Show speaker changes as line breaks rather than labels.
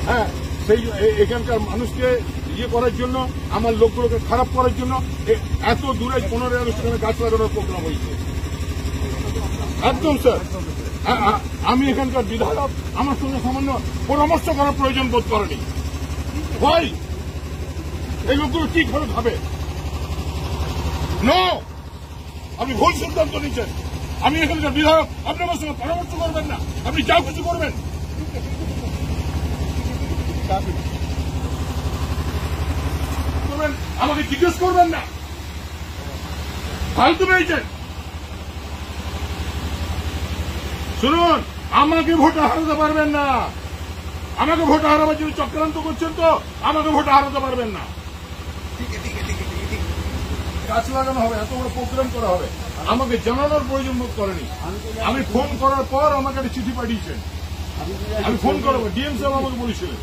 হ্যাঁ, সেই এখানকার মানুষকে ইয়ে করার জন্য, আমার লোকগুলোকে খারাপ করার জন্য এত দূরে 15 আগস্ট এখানে গাছ লাগানোর প্রোগ্রাম হয়েছে। একদম স্যার, আমি এখানকার বিধায়ক, আমার সঙ্গে সামান্য পরামর্শ করার প্রয়োজন বোধ করেনি। ভাই, এই লোকগুলো কি করে ভাবে? আপনি ভুল সিদ্ধান্ত নিচ্ছেন। আমি এখানকার বিধায়ক, আপনি আমার সঙ্গে পরামর্শ করবেন না, আপনি যা কিছু করবেন। আমাকে জিজ্ঞেস করবেন না, ফালতু পেয়েছেন। শুনুন, আমাকে ভোটে হারাতে পারবেন না। আমাকে ভোটে হারাবার জন্য চক্রান্ত করছেন, তো আমাকে ভোটে হারাতে পারবেন না। গাছ লাগানো হবে, এত বড় প্রোগ্রাম করা হবে, আমাকে জানানোর প্রয়োজন বোধ করেনি। আমি ফোন করার পর আমাকে একটা চিঠি পাঠিয়েছেন, আমি ফোন করবো, ডিএম সাহেব আমাকে বলেছিলেন।